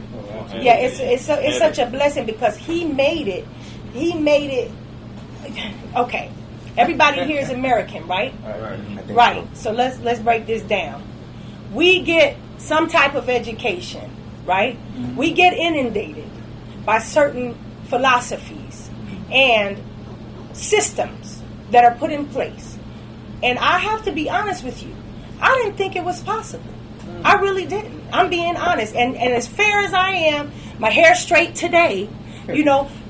yeah, it's such a blessing because he made it. Okay, everybody here is American, right? Right. So let's break this down. We get some type of education, right? We get inundated by certain philosophies and systems that are put in place. And I have to be honest with you. I didn't think it was possible. I really didn't. I'm being honest. And as fair as I am, my hair straight today,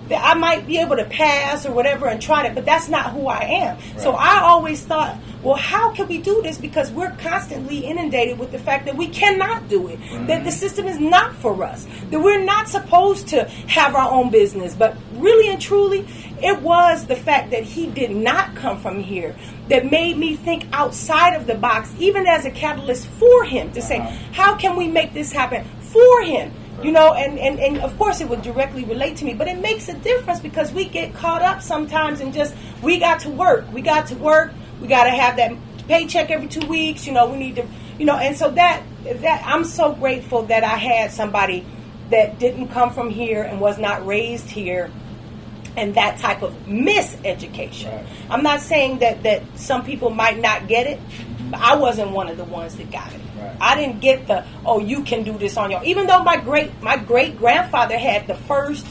that I might be able to pass or whatever and try it, but that's not who I am. Right. So I always thought, well, how can we do this? Because we're constantly inundated with the fact that we cannot do it, that the system is not for us, that we're not supposed to have our own business. But really and truly, it was the fact that he did not come from here that made me think outside of the box, even as a catalyst for him to say, how can we make this happen for him? You know, and of course it would directly relate to me, but it makes a difference because we get caught up sometimes in just, we got to work, we got to have that paycheck every 2 weeks, you know, we need to, you know, and so that I'm so grateful that I had somebody that didn't come from here and was not raised here, and that type of miseducation. Right. I'm not saying that some people might not get it, but I wasn't one of the ones that got it. Right. I didn't get the, oh, you can do this on your own. Even though my great grandfather had the first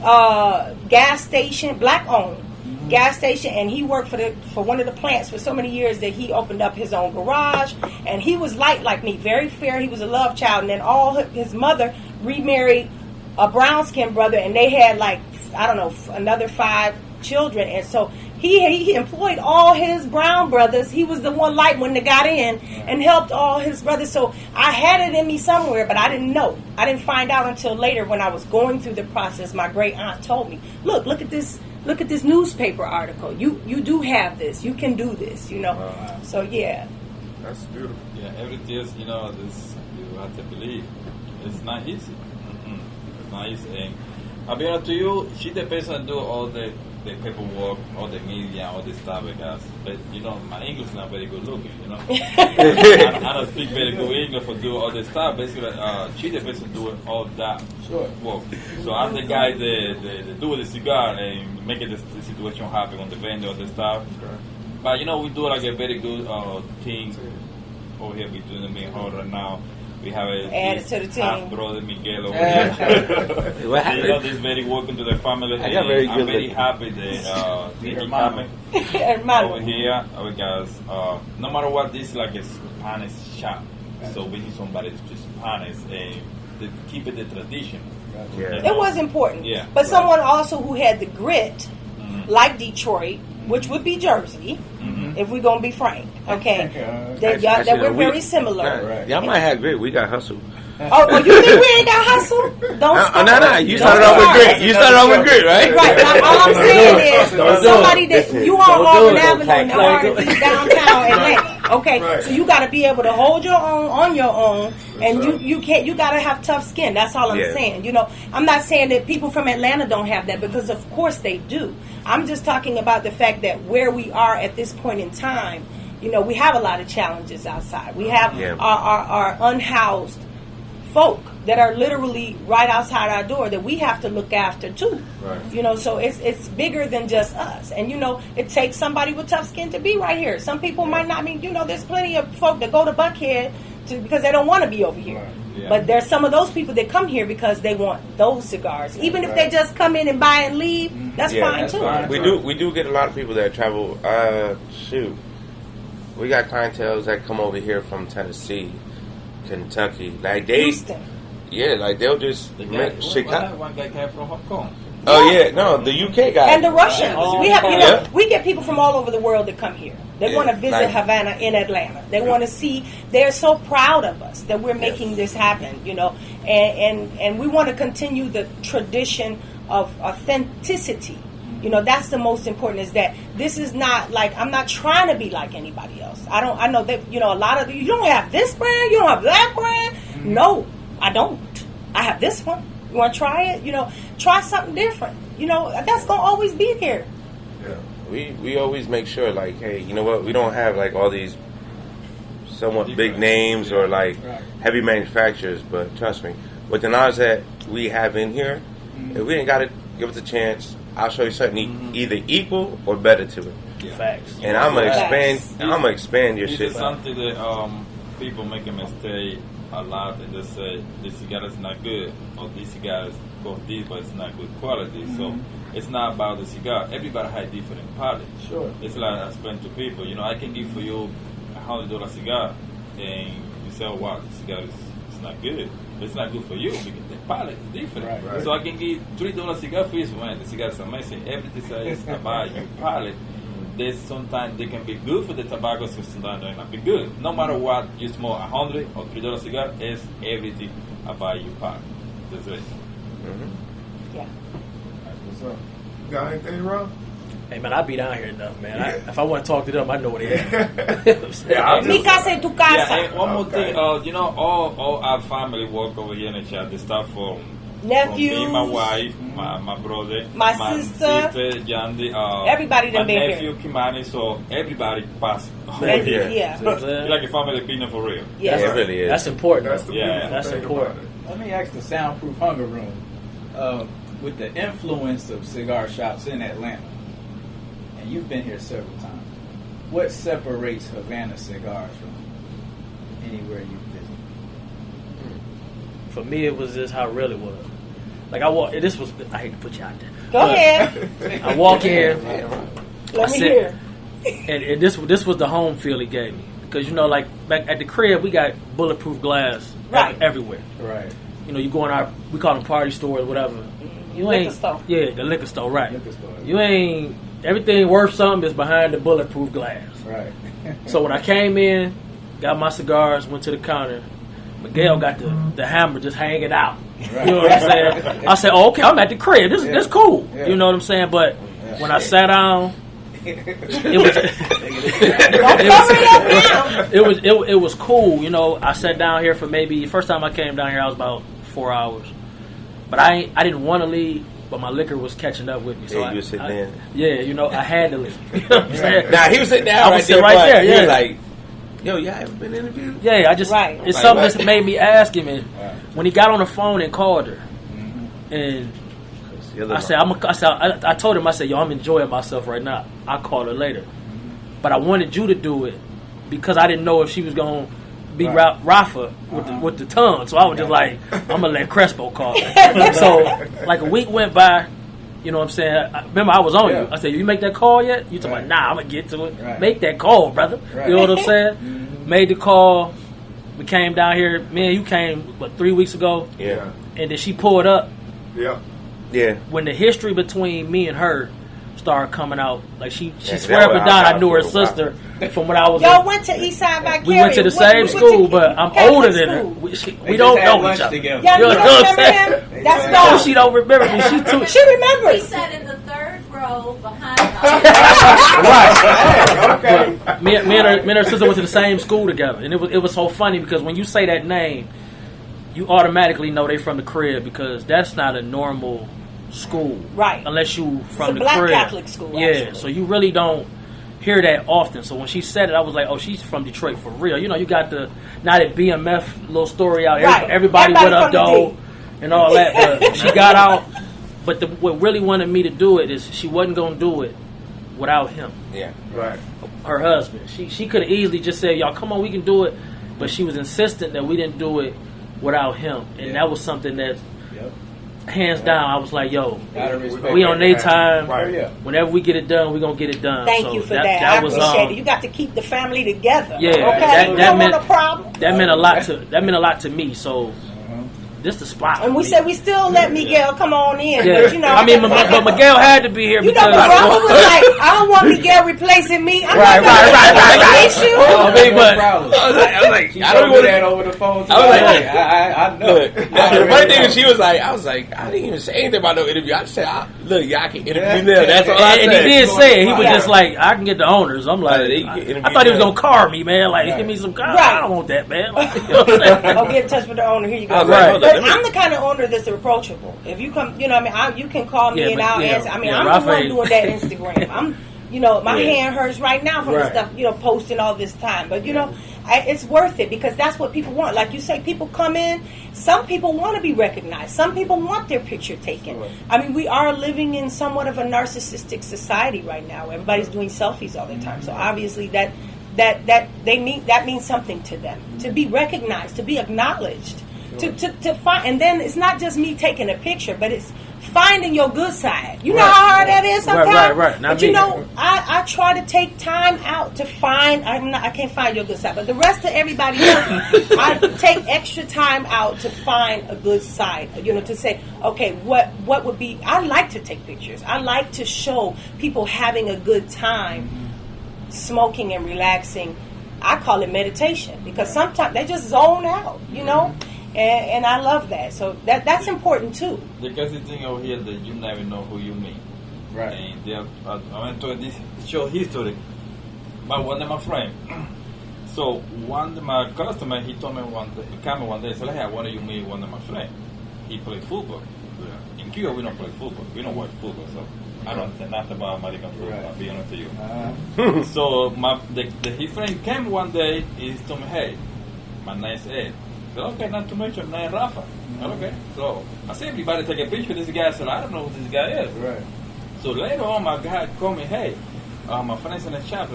gas station, black owned gas station, and he worked for one of the plants for so many years that he opened up his own garage, and he was light like me, very fair. He was a love child, and then his mother remarried a brown skinned brother, and they had like, I don't know, another 5 children, and so he employed all his brown brothers. He was the one light when they got in and helped all his brothers. So I had it in me somewhere, but I didn't know. I didn't find out until later when I was going through the process. My great aunt told me, look at this newspaper article. You do have this. You can do this, you know. Wow. So yeah. That's beautiful. Yeah, everything is, you know, this you have to believe. It's not easy. It's not easy. And I'll be honest to you, she's the person that do all the paperwork, all the media, all this stuff, because, but, you know, my English is not very good looking, you know. I don't speak very good English for doing all this stuff. Basically, she's the person doing all that work. So I'm the guy that do the cigar and make the situation happen on the vendor, all the stuff. But, you know, we do like a very good thing over here between me and her right now. We have a half brother Miguel over here. You know, he's very welcome to the family. I'm very happy that he coming over here because no matter what, this is like a Spanish shop. So we need somebody to speak Spanish and to keep it the tradition. Yeah. It was important. Yeah. But someone also who had the grit, like Detroit, which would be Jersey, if we're going to be frank, okay? That we're very similar. Right. Y'all might have grit. We got hustle. Oh, you think we ain't got hustle? Don't start. No. You started off with grit. You started off with grit, right? Right. Now, all I'm saying is somebody that you on Auburn Avenue in the heart of downtown Atlanta. Okay, right. So you got to be able to hold your own on your own, and you can't. You got to have tough skin. That's all I'm saying. You know, I'm not saying that people from Atlanta don't have that, because of course they do. I'm just talking about the fact that where we are at this point in time, you know, we have a lot of challenges outside. We have our unhoused folk that are literally right outside our door that we have to look after too. Right. You know, so it's bigger than just us. And you know, it takes somebody with tough skin to be right here. Some people might not. I mean, you know, there's plenty of folk that go to Buckhead because they don't want to be over here. Right. Yeah. But there's some of those people that come here because they want those cigars. Even if they just come in and buy and leave, that's fine too. Fine. We do get a lot of people that travel. We got clientele that come over here from Tennessee, Kentucky, like Houston. Yeah, like they'll just Chicago. One guy came from Hong Kong. Oh yeah, no, the UK guy and the Russians. We have, you know, we get people from all over the world that come here. They want to visit Havana in Atlanta. They want to see. They're so proud of us that we're making this happen. You know, and we want to continue the tradition of authenticity. You know, that's the most important, is that this is not like, I'm not trying to be like anybody else. I know that, you know, a lot of you don't have this brand, you don't have that brand. No, I don't. I have this one. You want to try it? You know, try something different. You know, that's going to always be there. Yeah. We always make sure, like, hey, you know what? We don't have, like, all these somewhat big names or, like, heavy manufacturers. But trust me, with the knowledge that we have in here, if we ain't got to give it a chance, I'll show you something either equal or better to it. Yeah. Facts. And I'm gonna expand your shit. It's something that people make a mistake a lot, and they say this cigar is not good, or this cigar costs this, but it's not good quality. So it's not about the cigar. Everybody has different palate. Sure. It's like I explain to people, you know, I can give for you $100 cigar, and you say, oh, wow, the cigar is not good. It's not good for you because the palate is different. Right. So I can give $3 cigar fees when the cigar is amazing. Everything says about your palate. There's sometimes they can be good for the tobacco, so sometimes they not be good. No matter what you smoke, $100 or $3 cigar is everything about your palate. That's it. Yeah. What's up? Got anything, Rob? Hey man, I be down here enough, man. If I want to talk to them, I know where they at. Mi casa en tu Yeah, casa. and one more thing, all our family work over here in the chat. The stuff from Nephews. me, my wife, my brother, My sister. Yandy, Everybody my done been nephew, here. Kimani. So everybody passed over Yeah. here. Yeah. See what I'm saying? It's like a family opinion for real. Yes. It really is. That's important. That's the Yeah, beautiful that's thing important. about it. Let me ask the Soundproof Hunger Room, with the influence of cigar shops in Atlanta, and you've been here several times, what separates Havana Cigars from anywhere you visit? For me, it was just how real it was. Like I walk. This was. I hate to put you out there. Go but ahead. I walk in, Let me sit- hear. and this was the home feel he gave me because like back at the crib we got bulletproof glass Right. everywhere. Right. You go in our, we call them party stores, whatever. You Liquor ain't store. Yeah, the liquor store, right? Liquor store. You ain't everything worth something is behind the bulletproof glass. Right. So when I came in, got my cigars, went to the counter. Miguel got the hammer just hanging out. Right. You know what I'm saying? I said, "Oh, okay, I'm at the crib. This cool." Yeah. You know what I'm saying? But when I sat down, it was it was cool. I sat down here for maybe first time I came down here I was about 4 hours, but I didn't want to leave, but my liquor was catching up with me. So Yeah, you were sitting there. Yeah, I had to leave. You know what I'm saying? Nah, he was sitting down I was right sitting there. right there, He yeah. was like, yo, y'all ever been interviewed? Yeah, I just Right. it's Like, something what? that's made me ask him. And when he got on the phone and called her, and I told him, I said, yo, I'm enjoying myself right now. I'll call her later. But I wanted you to do it because I didn't know if she was going to be Rafa with the tongue. So I was just like, I'm going to let Crespo call her. So like a week went by, you know what I'm saying? Remember, I was on you. I said, you make that call yet? You talking about, nah, I'm going to get to it. Right. Make that call, brother. Right. You know what I'm saying? Made the call. We came down here. Man, you came, 3 weeks ago? Yeah. And then she pulled up. Yeah. Yeah. When the history between me and her started coming out, like she Yeah, swear that up was and down I outside knew her for a while. sister from when I was Y'all went to Eastside Vicarious. we went to the same school, but I'm Catholic older than her. school. We They don't just had know lunch each other. together. Yeah, you You know don't what I'm remember saying? him? That's Oh, dog. she don't remember me. She too. She We remembers. sat in the third row behind us. Right. Okay. But me and her sister went to the same school together, and it was so funny because when you say that name, you automatically know they from the crib because that's not a normal school, Right. Unless you from a the black crib. Catholic school, Yeah, actually. so you really don't hear that often. So when she said it, I was like, oh, she's from Detroit for real. You got the now that BMF little story out. Right. Everybody Everybody went up from the though, D. and all that. But she got out. But what really wanted me to do it is she wasn't gonna do it without him, Yeah. Right. her husband. She could have easily just said, y'all come on, we can do it. But she was insistent that we didn't do it without him, and that was something that. Yep. Hands down, I was like, yo, Gotta respect we on that. their time. Right. Yeah. Whenever we get it done, we gonna get it done. Thank So you for that. I appreciate it. You got to keep the family together. Yeah, Okay. that You don't meant want a problem. that meant a lot to me. So this the spot. And for we me. said we still let Miguel come on in, Yeah. but you know. I mean, but Miguel had to be here You know, because. but Rafa was like, I don't want Miguel replacing me. I'm Right, not gonna right. replace you. I mean, but I was like, She I showed don't me want that to. over the phone. I was like, I know. Look, the funny thing is, she was like, I didn't even say anything about no interview. I just said, look, y'all can interview me now. That's all I and said. he did say it. He was Yeah. just like, I can get the owners. I'm like, They can interview I thought he was them. gonna car me, man. Like, Right. give me some car. Right. I don't want that, man. Like, you know what I'm saying? I'll get in touch with the owner. Here you go. I was like, hold on, But let me- I'm the kind of owner that's approachable. If you come, you know, what I mean, you can call me Yeah, and but, I'll yeah, answer. I mean, yeah, I'm Rafa the one ain't- doing that Instagram. I'm, you know, my Yeah. hand hurts right now from the Right. stuff, you know, posting all this time. But you know, it's worth it because that's what people want. Like you say, people come in. Some people want to be recognized. Some people want their picture taken. Sure. I mean, we are living in somewhat of a narcissistic society right now. Everybody's doing selfies all the time. So obviously that means something to them, to be recognized, to be acknowledged. to find, and then it's not just me taking a picture, but it's finding your good side. You know how hard that is sometimes. Right. But you know, I try to take time out to find. I can't find your good side, but the rest of everybody else, I take extra time out to find a good side. You know, to say, okay, what would be? I like to take pictures. I like to show people having a good time, smoking and relaxing. I call it meditation because sometimes they just zone out. You know. And I love that. So that's important too. The crazy thing over here that you never know who you meet. Right. And I went to this show history by one of my friends. So one of my customers, he told me he came one day and said, hey, I want you to meet one of my friends. He played football. Yeah. In Cuba, we don't play football. We don't watch football. So I don't know nothing about American football, I'll be honest to you. So his friend came one day, he told me, hey, my name's Ed. Okay, not to mention, my name Rafa. Okay, so I see everybody take a picture of this guy. I said, I don't know who this guy is. Right. So later on, my guy called me, hey, my friend's in the shop.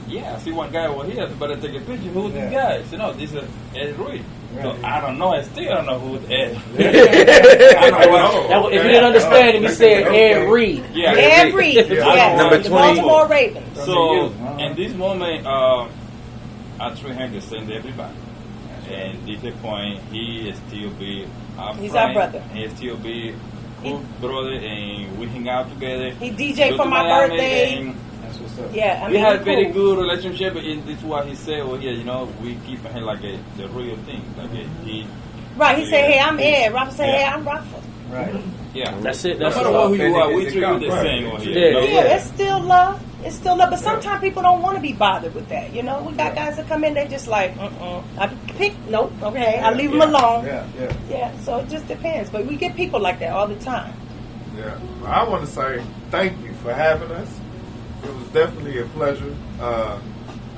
Yeah, I see one guy over here. Better take a picture. Who's this guy? I said, no, this is Ed Ruiz. Right. So I don't know. I still don't know who's Ed. I don't know. If you didn't understand him, he said Ed Reed. Yeah, Ed Reed. Yeah. Number 20. The Baltimore Ravens. So in this moment, I treat him the same to everybody. And at this point, he still be our He's friend. our brother. He still be good brother, and we hang out together. He DJ Go for to my Miami, birthday. and That's what's up. Yeah, I we mean, have a he's very cool. good relationship, and this is what he said over here. You know, we keep him like the real thing. Like he. Right, he said, hey, I'm Ed. Rafa said, hey, Yeah. I'm Rafa. Right. Yeah, That's it. No That's matter all. who you are, we Authentic treat as you it the comes. same over here. Yeah. You know? Yeah, it's still love. It's still love. But sometimes people don't want to be bothered with that. You know, we got guys that come in, they just like, I pick, nope, okay, I leave them alone. Yeah. So it just depends. But we get people like that all the time. Yeah. Well, I want to say thank you for having us. It was definitely a pleasure.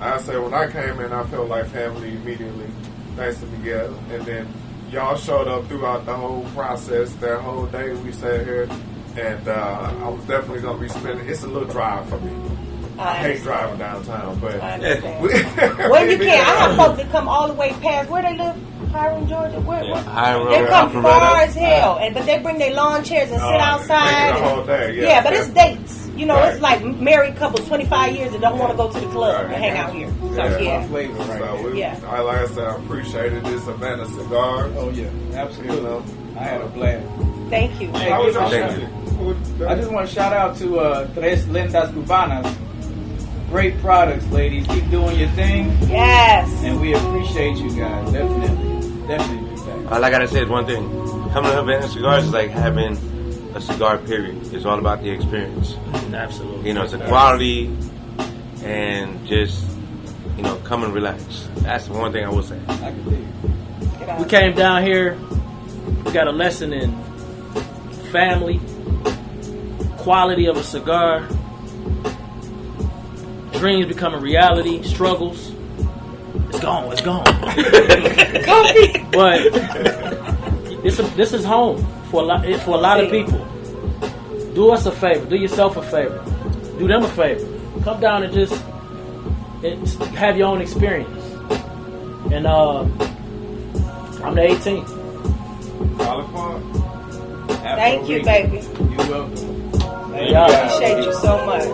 I say when I came in, I felt like family immediately, thanks to Miguel. And then y'all showed up throughout the whole process, that whole day we sat here. And I was definitely going to be spending, it's a little drive for me. I hate driving downtown, but I understand. Well, you can't. I have folks that come all the way past, where they live, Hiram, Georgia. Where? They come far as hell, but they bring their lawn chairs and sit outside. The whole day, yeah, but it's dates. You know, it's like married couples, 25 years, that don't want to go to the club and hang out here. So, yeah. Like I said, I appreciated this Havana Cigar. Oh, yeah. Absolutely. You know, I had a blast. Thank you. Hey, How was your thank show? I just want to shout out to Tres Lindas Cubanas. Great products, ladies. Keep doing your thing. Yes. And we appreciate you guys. Definitely do that. All I gotta say is one thing. Coming to Havana Cigars is like having a cigar, period. It's all about the experience. Absolutely. You know, it's the quality and just, you know, come and relax. That's the one thing I will say. I can dig it. We came down here. We got a lesson in family, quality of a cigar, dreams becoming reality, struggles. It's gone. But this is home for a lot of people. Do us a favor. Do yourself a favor. Do them a favor. Come down and just have your own experience. And I'm the 18th. Thank you, baby. You're welcome. I appreciate you so much.